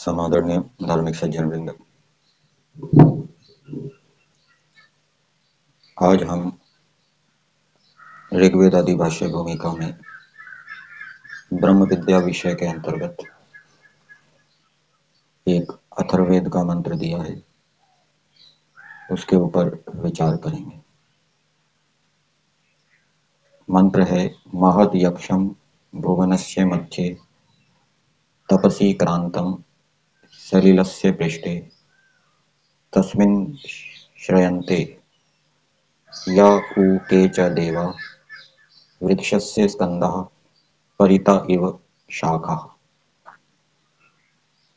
समादरणीय धार्मिक सज्जन वृंद, आज हम ऋग्वेद आदि भाष्य भूमिका में ब्रह्म विद्या विषय के अंतर्गत एक अथर्ववेद का मंत्र दिया है, उसके ऊपर विचार करेंगे। मंत्र है महद यक्षम भुवनस्य मध्ये तपसी क्रांतम सलिलस्य पृष्ठे तस्मिन् श्रयन्ते या उ के च देवा वृक्षस्य स्कंदः परिता इव शाखा।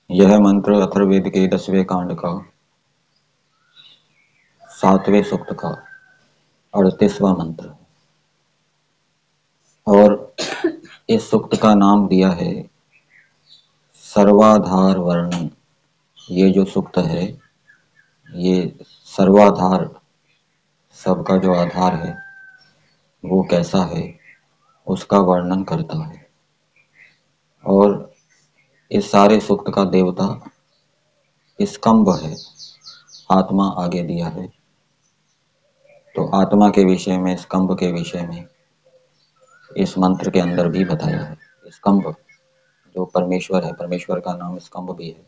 यह मंत्र अथर्ववेद के 10वें कांड का 7वें सूक्त का 38वां मंत्र है और इस सूक्त का नाम दिया है सर्वाधार वर्णन। ये जो सूक्त है ये सर्वाधार, सबका जो आधार है वो कैसा है उसका वर्णन करता है। और इस सारे सूक्त का देवता स्कंभ है, आत्मा आगे दिया है। तो आत्मा के विषय में, स्कंभ के विषय में इस मंत्र के अंदर भी बताया है। स्कंभ जो परमेश्वर है, परमेश्वर का नाम स्कंभ भी है,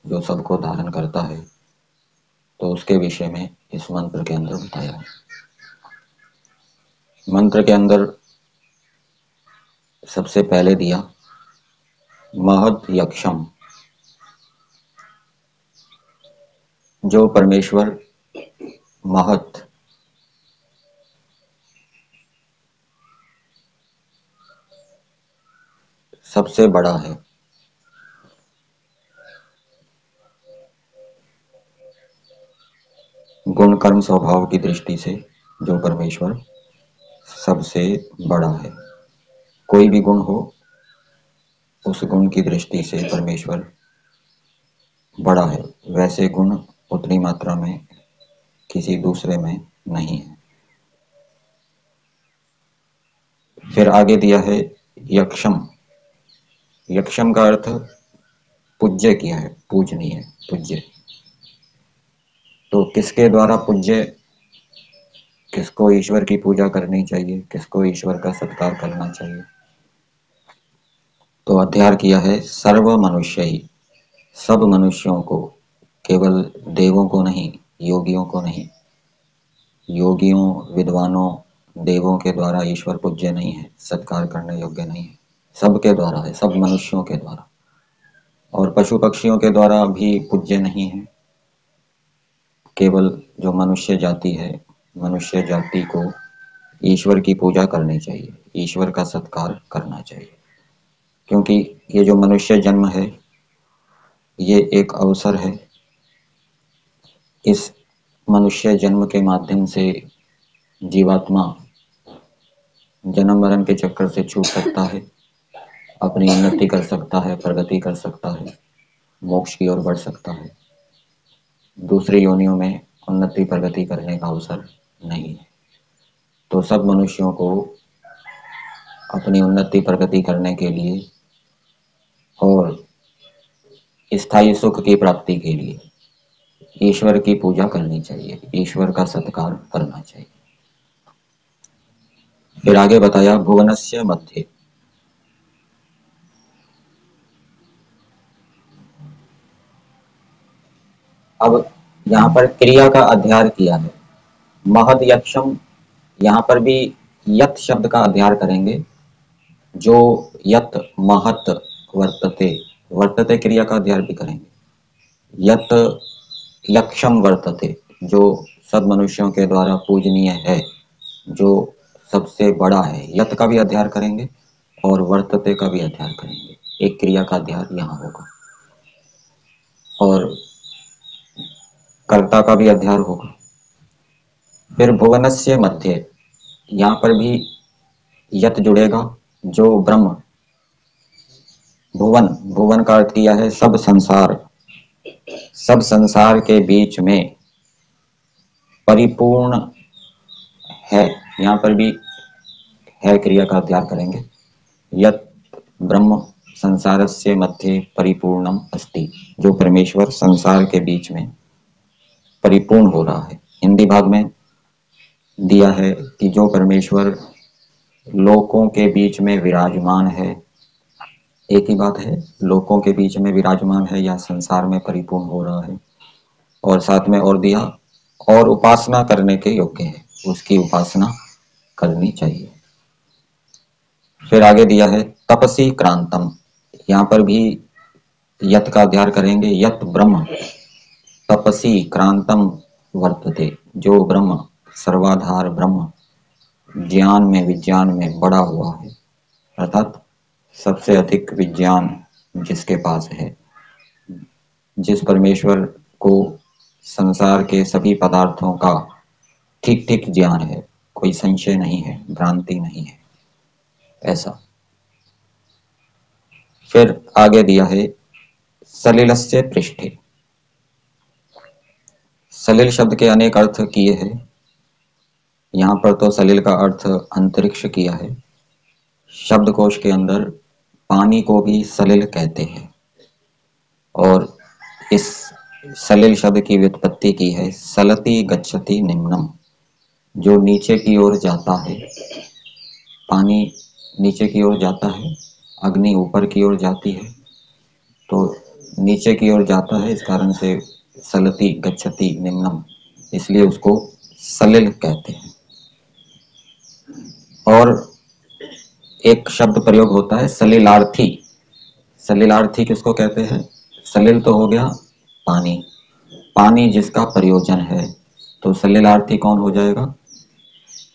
जो सबको धारण करता है, तो उसके विषय में इस मंत्र के अंदर बताया है। मंत्र के अंदर सबसे पहले दिया महद यक्षम, जो परमेश्वर महत सबसे बड़ा है। गुण कर्म स्वभाव की दृष्टि से जो परमेश्वर सबसे बड़ा है। कोई भी गुण हो, उस गुण की दृष्टि से परमेश्वर बड़ा है। वैसे गुण उतनी मात्रा में किसी दूसरे में नहीं है। फिर आगे दिया है यक्षम। यक्षम का अर्थ पूज्य किया है, पूजनीय, पूज्य। तो किसके द्वारा पूज्य, किसको ईश्वर की पूजा करनी चाहिए, किसको ईश्वर का सत्कार करना चाहिए, तो अध्यार किया है सर्व मनुष्य ही, सब मनुष्यों को, केवल देवों को नहीं, योगियों को नहीं। योगियों, विद्वानों, देवों के द्वारा ईश्वर पूज्य नहीं है, सत्कार करने योग्य नहीं है। सबके द्वारा है, सब मनुष्यों के द्वारा। और पशु पक्षियों के द्वारा भी पूज्य नहीं है। केवल जो मनुष्य जाति है, मनुष्य जाति को ईश्वर की पूजा करनी चाहिए, ईश्वर का सत्कार करना चाहिए। क्योंकि ये जो मनुष्य जन्म है ये एक अवसर है। इस मनुष्य जन्म के माध्यम से जीवात्मा जन्म मरण के चक्कर से छूट सकता है, अपनी उन्नति कर सकता है, प्रगति कर सकता है, मोक्ष की ओर बढ़ सकता है। दूसरी योनियों में उन्नति प्रगति करने का अवसर नहीं है। तो सब मनुष्यों को अपनी उन्नति प्रगति करने के लिए और स्थायी सुख की प्राप्ति के लिए ईश्वर की पूजा करनी चाहिए, ईश्वर का सत्कार करना चाहिए। फिर आगे बताया भुवनस्य मध्य। अब यहाँ पर क्रिया का अध्यार किया है। महद यक्षम, यहाँ पर भी यत शब्द का अध्यार करेंगे। जो यत महत वर्तते, वर्तते क्रिया का अध्यार भी करेंगे। यत यक्षम वर्तते, जो सब मनुष्यों के द्वारा पूजनीय है, जो सबसे बड़ा है, यत का भी अध्यार करेंगे और वर्तते का भी अध्यार करेंगे। एक क्रिया का अध्यार यहाँ होगा और कर्ता का भी अध्यार होगा। फिर भुवनस्य मध्य, यहाँ पर भी यत जुड़ेगा, जो ब्रह्म, भुवन, भुवन का अर्थ किया है सब संसार, सब संसार के बीच में परिपूर्ण है। यहाँ पर भी है क्रिया का अध्ययन करेंगे। यत ब्रह्म संसारस्य मध्ये परिपूर्णम अस्ति, जो परमेश्वर संसार के बीच में परिपूर्ण हो रहा है। हिंदी भाग में दिया है कि जो परमेश्वर लोकों के बीच में विराजमान है, एक ही बात है, लोकों के बीच में विराजमान है या संसार में परिपूर्ण हो रहा है। और साथ में और दिया, और उपासना करने के योग्य है, उसकी उपासना करनी चाहिए। फिर आगे दिया है तपसी क्रांतम, यहाँ पर भी यत का अध्ययन करेंगे। यत ब्रह्म तपसी क्रांतम वर्तते, जो ब्रह्म सर्वाधार ब्रह्म ज्ञान में विज्ञान में बड़ा हुआ है, अर्थात सबसे अधिक विज्ञान जिसके पास है, जिस परमेश्वर को संसार के सभी पदार्थों का ठीक ठीक ज्ञान है, कोई संशय नहीं है, भ्रांति नहीं है, ऐसा। फिर आगे दिया है सलिलस्य पृष्ठे। सलिल शब्द के अनेक अर्थ किए हैं, यहाँ पर तो सलिल का अर्थ अंतरिक्ष किया है। शब्दकोश के अंदर पानी को भी सलिल कहते हैं, और इस सलिल शब्द की व्युत्पत्ति की है सलति गच्छति निम्नम, जो नीचे की ओर जाता है। पानी नीचे की ओर जाता है, अग्नि ऊपर की ओर जाती है, तो नीचे की ओर जाता है, इस कारण से सलति गच्छति निम्नम, इसलिए उसको सलिल कहते हैं। और एक शब्द प्रयोग होता है सलिलार्थी। सलिलार्थी किसको कहते हैं? सलिल तो हो गया पानी, पानी जिसका प्रयोजन है, तो सलिलार्थी कौन हो जाएगा?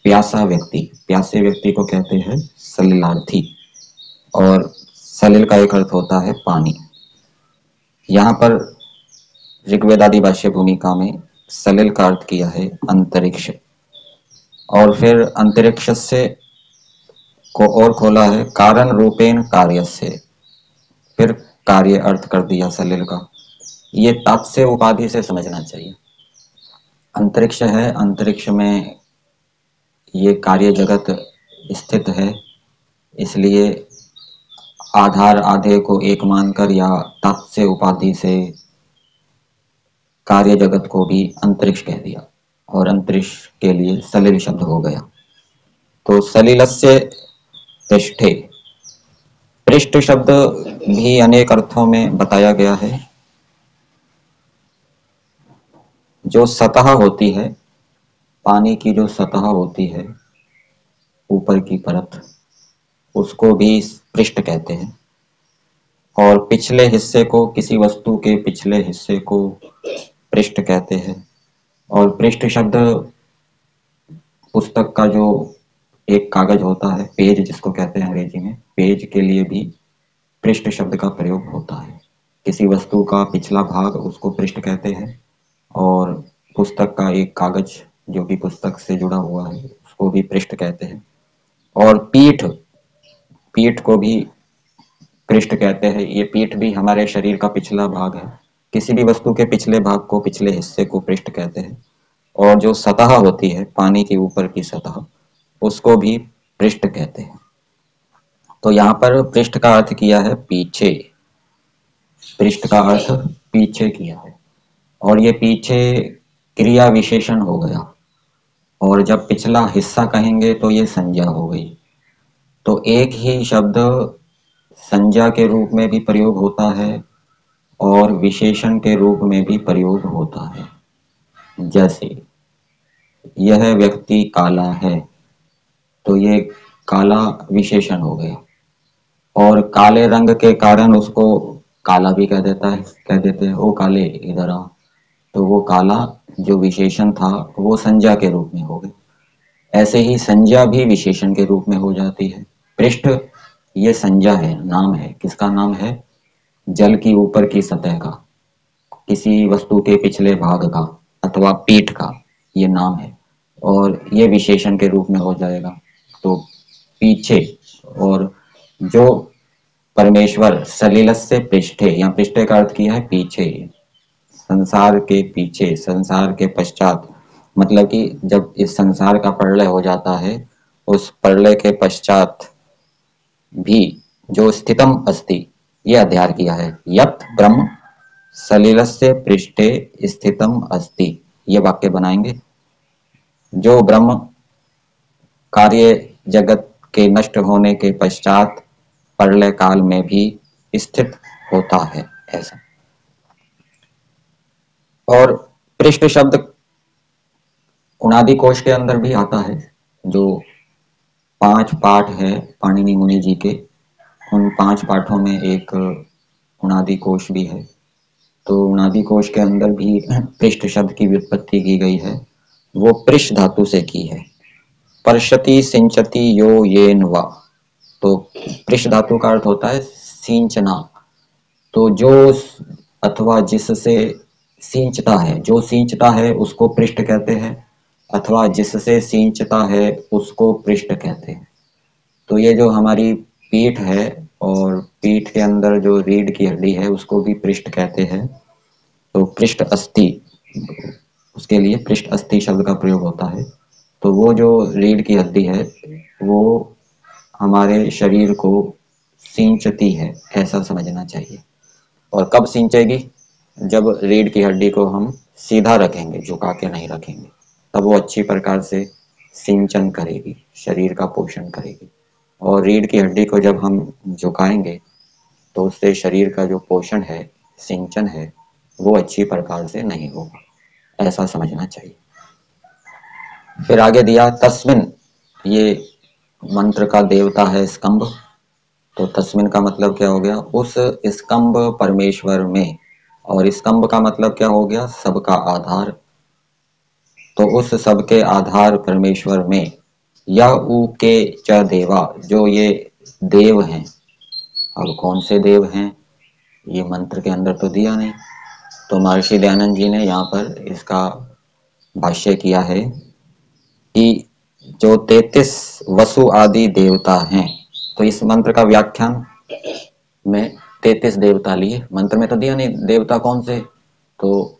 प्यासा व्यक्ति, प्यासे व्यक्ति को कहते हैं सलिलार्थी। और सलिल का एक अर्थ होता है पानी। यहाँ पर ऋग्वेद आदि भाष्य भूमिका में सलिल का अर्थ किया है अंतरिक्ष, और फिर अंतरिक्ष से को और खोला है कारण रूपेण कार्य से, फिर कार्य अर्थ कर दिया सलिल का। ये तात्स्य उपाधि से समझना चाहिए। अंतरिक्ष है, अंतरिक्ष में ये कार्य जगत स्थित है, इसलिए आधार आधे को एक मानकर या तात्स्य उपाधि से कार्य जगत को भी अंतरिक्ष कह दिया, और अंतरिक्ष के लिए सलिल शब्द हो गया। तो सलिलस्य पृष्ठे, पृष्ठ शब्द भी अनेक अर्थों में बताया गया है। जो सतह होती है, पानी की जो सतह होती है, ऊपर की परत, उसको भी पृष्ठ कहते हैं। और पिछले हिस्से को, किसी वस्तु के पिछले हिस्से को पृष्ठ कहते हैं। और पृष्ठ शब्द पुस्तक का जो एक कागज होता है, पेज जिसको कहते हैं अंग्रेजी में, पेज के लिए भी पृष्ठ शब्द का प्रयोग होता है। किसी वस्तु का पिछला भाग उसको पृष्ठ कहते हैं, और पुस्तक का एक कागज जो कि पुस्तक से जुड़ा हुआ है उसको भी पृष्ठ कहते हैं। और पीठ, पीठ को भी पृष्ठ कहते हैं। ये पीठ भी हमारे शरीर का पिछला भाग है, किसी भी वस्तु के पिछले भाग को, पिछले हिस्से को पृष्ठ कहते हैं। और जो सतह होती है, पानी के ऊपर की सतह, उसको भी पृष्ठ कहते हैं। तो यहाँ पर पृष्ठ का अर्थ किया है पीछे, पृष्ठ का अर्थ पीछे किया है, और ये पीछे क्रिया विशेषण हो गया। और जब पिछला हिस्सा कहेंगे तो ये संज्ञा हो गई। तो एक ही शब्द संज्ञा के रूप में भी प्रयोग होता है और विशेषण के रूप में भी प्रयोग होता है। जैसे यह व्यक्ति काला है, तो ये काला विशेषण हो गया, और काले रंग के कारण उसको काला भी कह देते हैं, ओ काले इधर आ, तो वो काला जो विशेषण था वो संज्ञा के रूप में हो गया। ऐसे ही संज्ञा भी विशेषण के रूप में हो जाती है। पृष्ठ ये संज्ञा है, नाम है। किसका नाम है? जल की ऊपर की सतह का, किसी वस्तु के पिछले भाग का अथवा पीठ का ये नाम है, और ये विशेषण के रूप में हो जाएगा। तो पीछे, और जो परमेश्वर सलिलस्य पृष्ठे, यहाँ पृष्ठे का अर्थ किया है पीछे, संसार के पीछे, संसार के पश्चात, मतलब कि जब इस संसार का प्रलय हो जाता है, उस प्रलय के पश्चात भी जो स्थितम अस्ति, ये अध्ययन किया है। यत् ब्रह्म सलिलस्य पृष्ठे स्थितम अस्ति, ये वाक्य बनाएंगे। जो ब्रह्म कार्य जगत के नष्ट होने के पश्चात प्रलय काल में भी स्थित होता है, ऐसा। और पृष्ठ शब्द उनादि कोश के अंदर भी आता है। जो 5 पाठ है पाणिनि मुनि जी के, उन 5 पाठों में एक उनादि कोश भी है। तो उनादि कोश के अंदर भी पृष्ठ शब्द की व्युत्पत्ति की गई है। वो पृष्ठ धातु से की है। पर्षति सिंचति यो येन वा, तो पृष्ठ धातु का अर्थ होता है सिंचना। तो जो अथवा जिससे सिंचता है, जो सिंचता है उसको पृष्ठ कहते हैं, अथवा जिससे सिंचता है उसको पृष्ठ कहते हैं। तो ये जो हमारी पीठ है, और पीठ के अंदर जो रीढ़ की हड्डी है उसको भी पृष्ठ कहते हैं। तो पृष्ठ अस्थि, उसके लिए पृष्ठ अस्थि शब्द का प्रयोग होता है। तो वो जो रीढ़ की हड्डी है वो हमारे शरीर को सिंचती है, ऐसा समझना चाहिए। और कब सिंचेगी? जब रीढ़ की हड्डी को हम सीधा रखेंगे, झुका के नहीं रखेंगे, तब वो अच्छी प्रकार से सिंचन करेगी, शरीर का पोषण करेगी। और रीढ़ की हड्डी को जब हम झुकाएंगे तो उससे शरीर का जो पोषण है, सिंचन है, वो अच्छी प्रकार से नहीं होगा, ऐसा समझना चाहिए। फिर आगे दिया तस्मिन, ये मंत्र का देवता है स्कंभ। तो तस्मिन का मतलब क्या हो गया? उस स्कंभ परमेश्वर में। और स्कंभ का मतलब क्या हो गया? सबका आधार। तो उस सबके आधार परमेश्वर में यह ऊ के च देवा, जो ये देव हैं। अब कौन से देव हैं ये मंत्र के अंदर तो दिया नहीं। तो महर्षि दयानंद जी ने यहाँ पर इसका भाष्य किया है कि जो 33 वसु आदि देवता हैं। तो इस मंत्र का व्याख्यान में 33 देवता लिए, मंत्र में तो दिया नहीं देवता कौन से। तो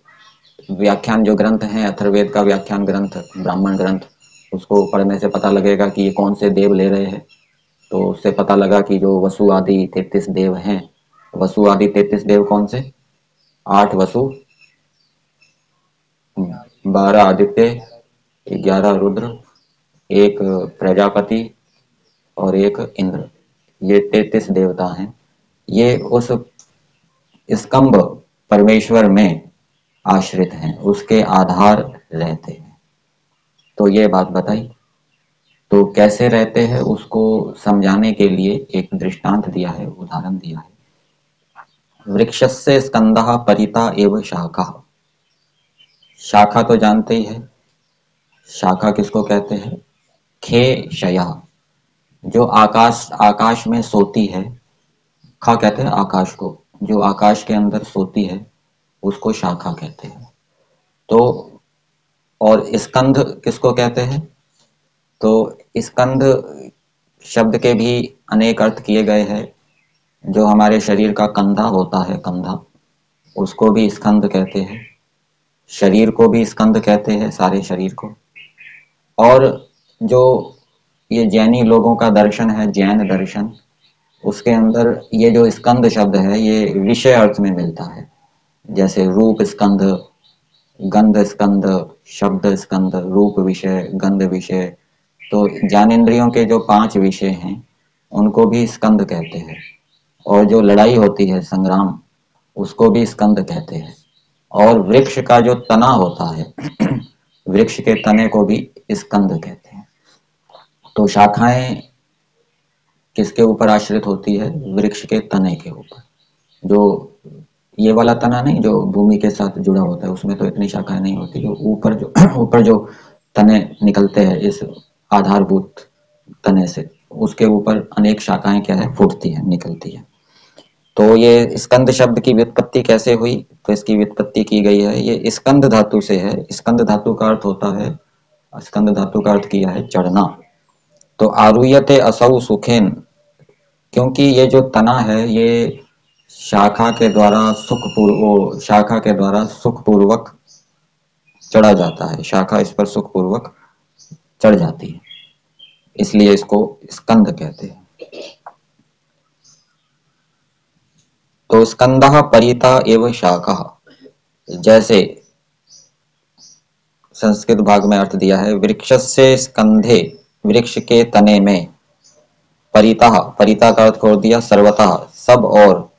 व्याख्यान जो ग्रंथ है, अथर्ववेद का व्याख्यान ग्रंथ, ब्राह्मण ग्रंथ, उसको पढ़ने से पता लगेगा कि ये कौन से देव ले रहे हैं। तो उससे पता लगा कि जो वसु आदि 33 देव हैं, वसु आदि 33 देव कौन से? 8 वसु, 12 आदित्य, 11 रुद्र, एक प्रजापति और एक इंद्र। ये 33 देवता हैं। ये उस स्कंभ परमेश्वर में आश्रित हैं, उसके आधार रहते हैं। तो ये बात बताई। तो कैसे रहते हैं उसको समझाने के लिए एक दृष्टांत दिया है, उदाहरण दिया है। वृक्षस्य स्कंदः परिता एव शाखा। शाखा तो जानते ही है, शाखा किसको कहते हैं? खे शया, जो आकाश में सोती है। खा कहते हैं आकाश को, जो आकाश के अंदर सोती है उसको शाखा कहते हैं। तो और स्कंध किसको कहते हैं? तो स्कंध शब्द के भी अनेक अर्थ किए गए हैं। जो हमारे शरीर का कंधा होता है, कंधा, उसको भी स्कंध कहते हैं। शरीर को भी स्कंध कहते हैं, सारे शरीर को। और जो ये जैनी लोगों का दर्शन है, जैन दर्शन, उसके अंदर ये जो स्कंद शब्द है ये विषय अर्थ में मिलता है। जैसे रूप स्कंद, गंध स्कंद, शब्द स्कंद, रूप विषय, गंध विषय। तो ज्ञानेंद्रियों के जो 5 विषय हैं उनको भी स्कंद कहते हैं। और जो लड़ाई होती है, संग्राम, उसको भी स्कंद कहते हैं। और वृक्ष का जो तना होता है वृक्ष के तने को भी स्कंद कहते हैं। तो शाखाएं किसके ऊपर आश्रित होती है? वृक्ष के तने के ऊपर। जो ये वाला तना नहीं, जो भूमि के साथ जुड़ा होता है, उसमें तो इतनी शाखाएं नहीं होती। जो ऊपर जो ऊपर जो तने निकलते हैं इस आधारभूत तने से, उसके ऊपर अनेक शाखाएं क्या है, फूटती है, निकलती है। तो ये स्कंद शब्द की व्युत्पत्ति कैसे हुई? तो इसकी व्युत्पत्ति की गई है, ये स्कंद धातु से है। स्कंद धातु का अर्थ होता है, स्कंद धातु का अर्थ किया है चढ़ना। तो आरुयते असौ सुखेन, क्योंकि ये जो तना है ये शाखा के द्वारा सुखपूर्वक चढ़ा जाता है। शाखा इस पर सुखपूर्वक चढ़ जाती है, इसलिए इसको स्कंद कहते हैं। तो स्कंदः परितः एव शाखः, जैसे संस्कृत भाग में अर्थ दिया है, वृक्षस्य स्कंधे, वृक्ष के तने में, परितः, परितः का अर्थ खोल दिया सर्वतः, सब और,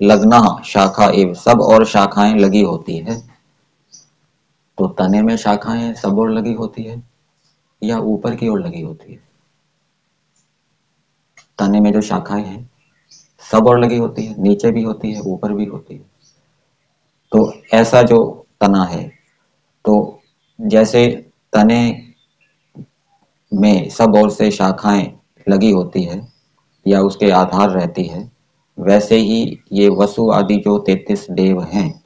लग्ना शाखा एव, सब और शाखाएं लगी होती है। तो तने में शाखाएं सब और लगी होती है या ऊपर की ओर लगी होती है? तने में जो शाखाएं हैं सब और लगी होती है, नीचे भी होती है, ऊपर भी होती है। तो ऐसा जो तना है, तो जैसे तने में सब ओर से शाखाएं लगी होती है या उसके आधार रहती है, वैसे ही ये वसु आदि जो 33 देव हैं,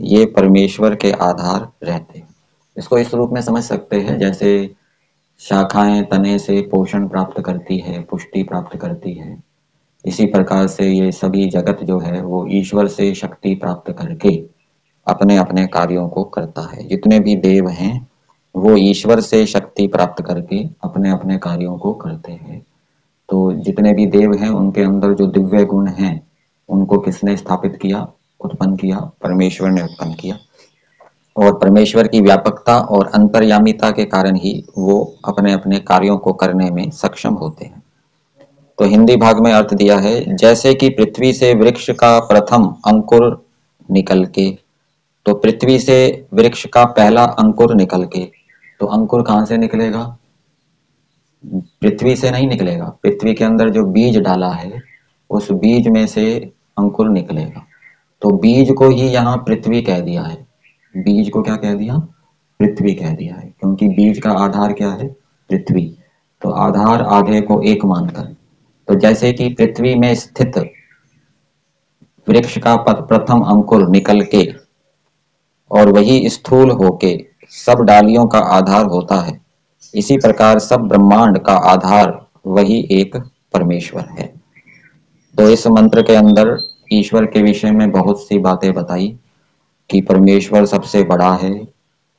ये परमेश्वर के आधार रहते हैं। इसको इस रूप में समझ सकते हैं, जैसे शाखाएं तने से पोषण प्राप्त करती है, पुष्टि प्राप्त करती है, इसी प्रकार से ये सभी जगत जो है वो ईश्वर से शक्ति प्राप्त करके अपने अपने कार्यों को करता है। जितने भी देव हैं वो ईश्वर से शक्ति प्राप्त करके अपने अपने कार्यों को करते हैं। तो जितने भी देव हैं उनके अंदर जो दिव्य गुण हैं उनको किसने स्थापित किया, उत्पन्न किया? परमेश्वर ने उत्पन्न किया। और परमेश्वर की व्यापकता और अंतर्यामिता के कारण ही वो अपने अपने कार्यों को करने में सक्षम होते हैं। तो हिंदी भाग में अर्थ दिया है, जैसे कि पृथ्वी से वृक्ष का प्रथम अंकुर निकल के, तो पृथ्वी से वृक्ष का पहला अंकुर निकल के, तो अंकुर कहां से निकलेगा? पृथ्वी से नहीं निकलेगा, पृथ्वी के अंदर जो बीज डाला है उस बीज में से अंकुर निकलेगा। तो बीज को ही यहाँ पृथ्वी कह दिया है। बीज को क्या कह दिया? पृथ्वी कह दिया है, क्योंकि बीज का आधार क्या है? पृथ्वी। तो आधार आधे को एक मानकर, तो जैसे कि पृथ्वी में स्थित वृक्ष का प्रथम अंकुर निकल के और वही स्थूल होके सब डालियों का आधार होता है, इसी प्रकार सब ब्रह्मांड का आधार वही एक परमेश्वर है। तो इस मंत्र के अंदर ईश्वर के विषय में बहुत सी बातें बताई कि परमेश्वर सबसे बड़ा है,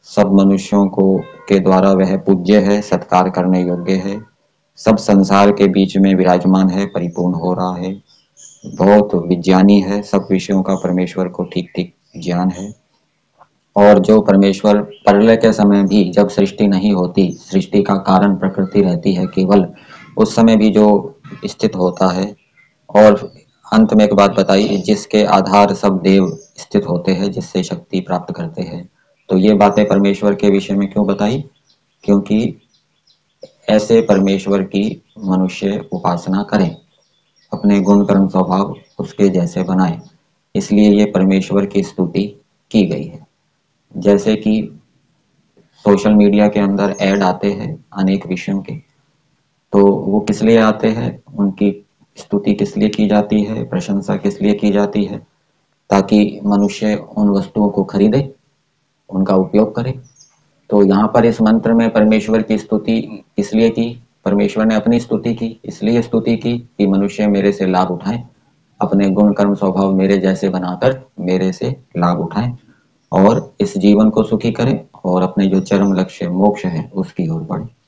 सब मनुष्यों को के द्वारा वह पूज्य है, सत्कार करने योग्य है, सब संसार के बीच में विराजमान है, परिपूर्ण हो रहा है, बहुत विज्ञानी है, सब विषयों का परमेश्वर को ठीक ठीक ज्ञान है। और जो परमेश्वर प्रलय के समय भी, जब सृष्टि नहीं होती, सृष्टि का कारण प्रकृति रहती है केवल, उस समय भी जो स्थित होता है। और अंत में एक बात बताई, जिसके आधार सब देव स्थित होते हैं, जिससे शक्ति प्राप्त करते हैं। तो ये बातें परमेश्वर के विषय में क्यों बताई? क्योंकि ऐसे परमेश्वर की मनुष्य उपासना करें, अपने गुण कर्म स्वभाव उसके जैसे बनाए, इसलिए ये परमेश्वर की स्तुति की गई है। जैसे कि सोशल मीडिया के अंदर ऐड आते हैं अनेक विषयों के, तो वो किस लिए आते हैं? उनकी स्तुति किस लिए की जाती है, प्रशंसा किस लिए की जाती है? ताकि मनुष्य उन वस्तुओं को खरीदे, उनका उपयोग करे। तो यहाँ पर इस मंत्र में परमेश्वर की स्तुति किस लिए की? परमेश्वर ने अपनी स्तुति की, इसलिए स्तुति की कि मनुष्य मेरे से लाभ उठाए, अपने गुण कर्म स्वभाव मेरे जैसे बनाकर मेरे से लाभ उठाए और इस जीवन को सुखी करें और अपने जो चरम लक्ष्य मोक्ष है उसकी ओर बढ़े।